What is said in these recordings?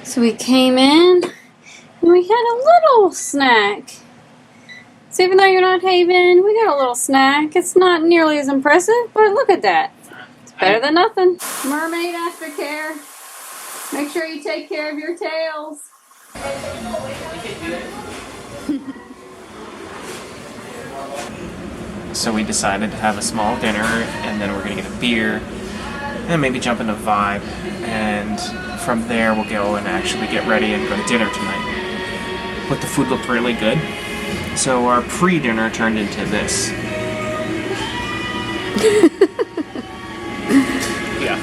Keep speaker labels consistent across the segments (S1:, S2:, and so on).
S1: So we came in and we had a little snack. So even though you're not Haven, we got a little snack. It's not nearly as impressive, but look at that. It's better than nothing. Mermaid aftercare. Make sure you take care of your tails.
S2: So we decided to have a small dinner, and then we're gonna get a beer, and then maybe jump into Vibe, and from there we'll go and actually get ready and go to dinner tonight. But the food looked really good, so our pre-dinner turned into this. Yeah.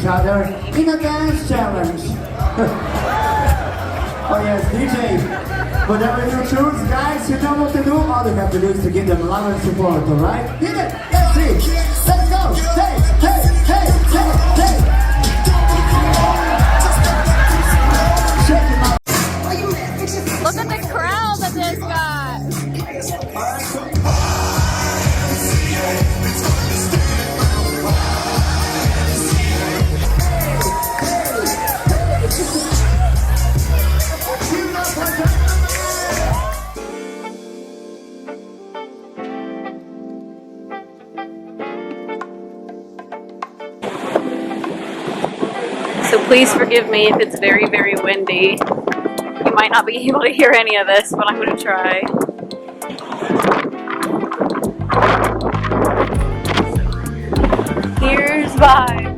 S3: Other in a dance challenge. Oh yes, DJ. Whatever you choose, guys, you know what to do. All you have to do is to give them love and support, alright? Hit it! Let's see! Let's go! Hey! Hey! Hey! Hey! Hey! Shake it out.
S1: Look at the crowd that this got. So please forgive me if it's very, very windy. You might not be able to hear any of this, but I'm going to try. Here's Vibe.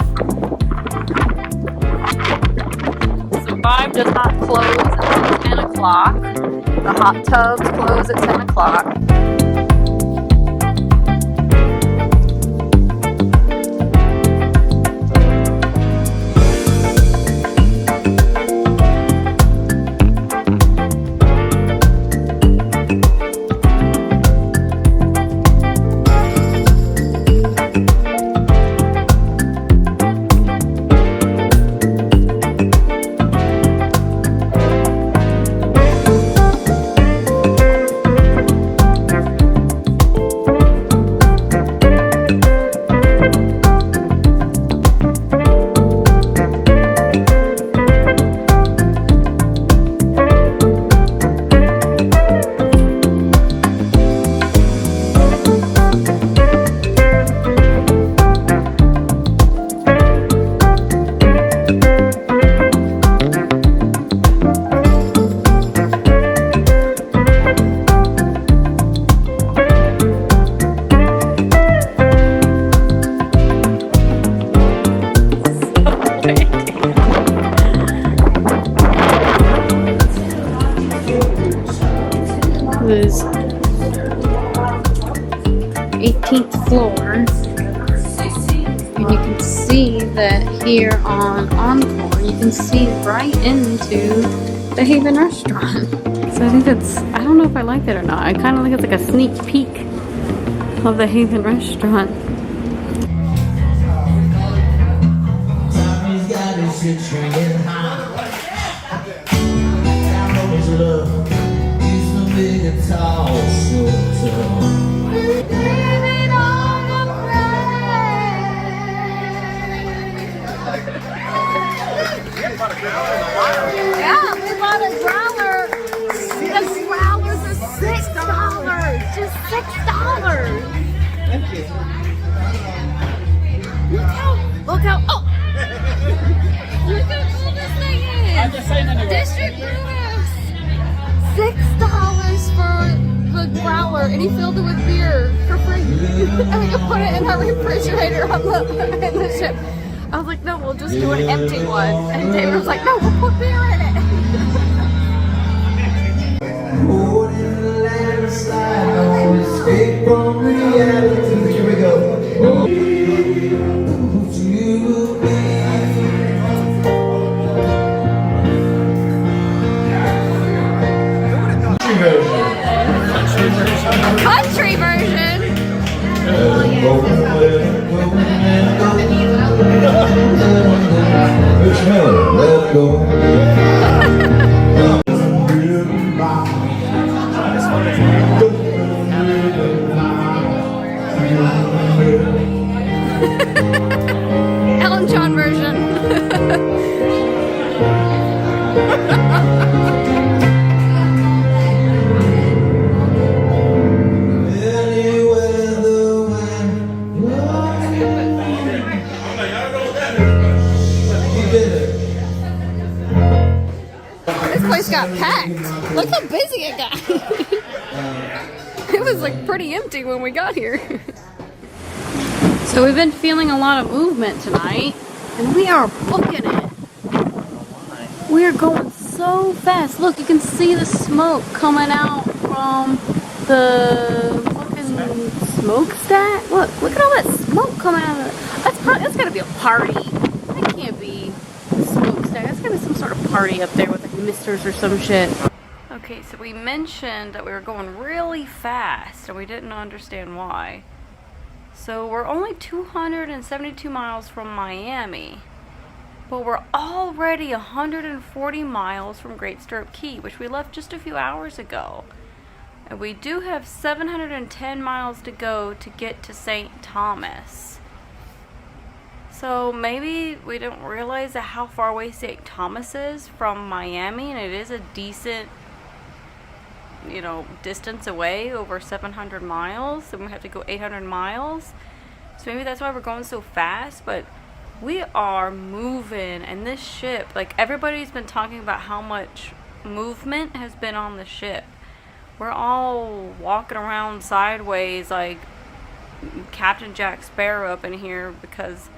S1: So Vibe does not close until 10 o'clock. The hot tubs close at 10 o'clock. This 18th floor, and you can see that here on Encore, you can see right into the Haven restaurant. So I think it's, I don't know if I like it or not. I kind of think it's like a sneak peek of the Haven restaurant. Yeah, we bought a growler. The growlers are $6. Just $6.
S3: Thank you.
S1: Look how, oh! Look how cool this thing is. District Brewhouse. $6 for the growler, and he filled it with beer for free. And we can put it in our refrigerator on in the ship. I was like, no, we'll just do an empty one. And David was like, no, we'll put beer in it.
S3: Here we go.
S1: Ellen John version. This place got packed. Look how busy it got. It was like pretty empty when we got here. So we've been feeling a lot of movement tonight, and we are booking it. We are going so fast. Look, you can see the smoke coming out from the fucking smokestack. Look at all that smoke coming out of it. That's gotta be a party. That can't be a smokestack. That's gotta be some sort of party up there with like misters or some shit. Okay, so we mentioned that we were going really fast, and we didn't understand why. So we're only 272 miles from Miami, but we're already 140 miles from Great Stirrup Key, which we left just a few hours ago. And we do have 710 miles to go to get to St. Thomas. So maybe we don't realize how far away St. Thomas is from Miami, and it is a decent, you know, distance away, over 700 miles, and we have to go 800 miles. So maybe that's why we're going so fast, but we are moving. And this ship, like, everybody's been talking about how much movement has been on the ship. We're all walking around sideways like Captain Jack Sparrow up in here because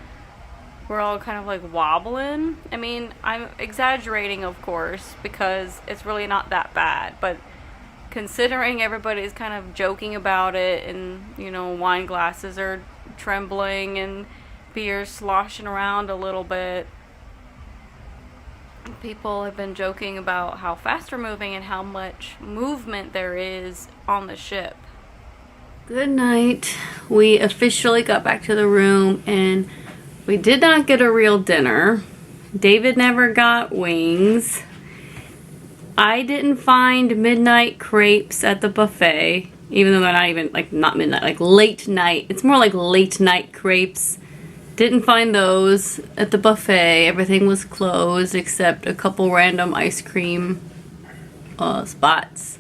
S1: we're all kind of like wobbling. I mean, I'm exaggerating, of course, because it's really not that bad, but considering everybody's kind of joking about it, and, you know, wine glasses are trembling and beer sloshing around a little bit, people have been joking about how fast we're moving and how much movement there is on the ship. Good night. We officially got back to the room, and we did not get a real dinner. David never got wings. I didn't find midnight crepes at the buffet, even though they're not even, like, not midnight, like late night. It's more like late night crepes. Didn't find those at the buffet. Everything was closed except a couple random ice cream spots.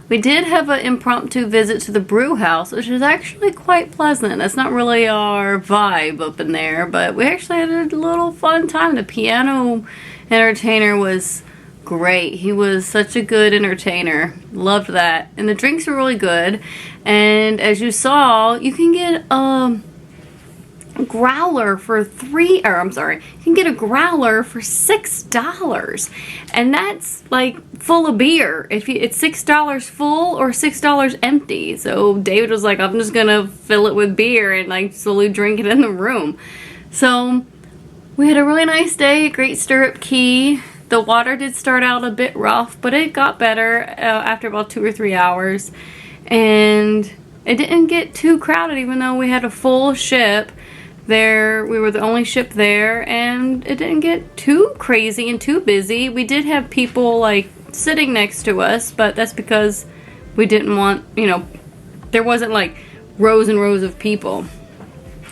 S1: We did have an impromptu visit to the brew house, which is actually quite pleasant. That's not really our vibe up in there, but we actually had a little fun time. The piano entertainer was great. He was such a good entertainer. Loved that. And the drinks were really good. And as you saw, you can get growler for you can get a growler for $6, and that's like full of beer. It's $6 full or $6 empty. So David was like, I'm just gonna fill it with beer and like slowly drink it in the room. So we had a really nice day at Great Stirrup Key. The water did start out a bit rough, but it got better after about 2 or 3 hours, and it didn't get too crowded even though we had a full ship there. We were the only ship there, and it didn't get too crazy and too busy. We did have people like sitting next to us, but that's because we didn't want, you know, there wasn't like rows and rows of people.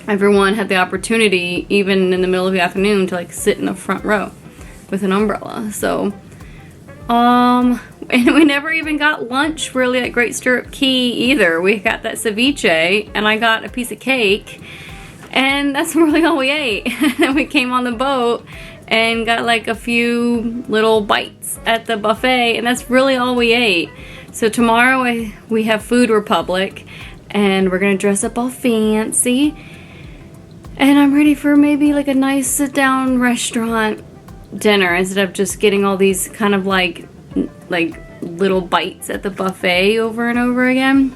S1: Everyone had the opportunity, even in the middle of the afternoon, to like sit in the front row with an umbrella. So and we never even got lunch really at Great Stirrup Key either. We got that ceviche, and I got a piece of cake, and that's really all we ate. And we came on the boat and got like a few little bites at the buffet, and that's really all we ate. So tomorrow we have Food Republic, and we're gonna dress up all fancy, and I'm ready for maybe like a nice sit down restaurant dinner instead of just getting all these kind of like little bites at the buffet over and over again.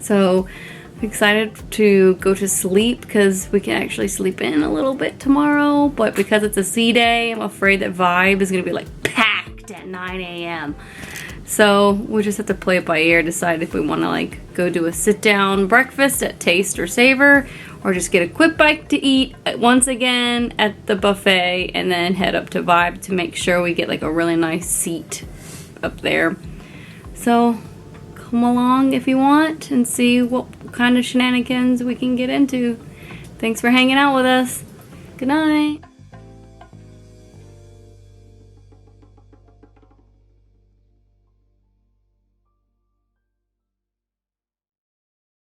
S1: So I'm excited to go to sleep because we can actually sleep in a little bit tomorrow, but because it's a sea day, I'm afraid that Vibe is gonna be like packed at 9 a.m. So we'll just have to play it by ear, decide if we want to like go do a sit down breakfast at Taste or Savor, or just get a quick bite to eat once again at the buffet and then head up to Vibe to make sure we get like a really nice seat up there. So come along if you want and see what kind of shenanigans we can get into. Thanks for hanging out with us. Good night.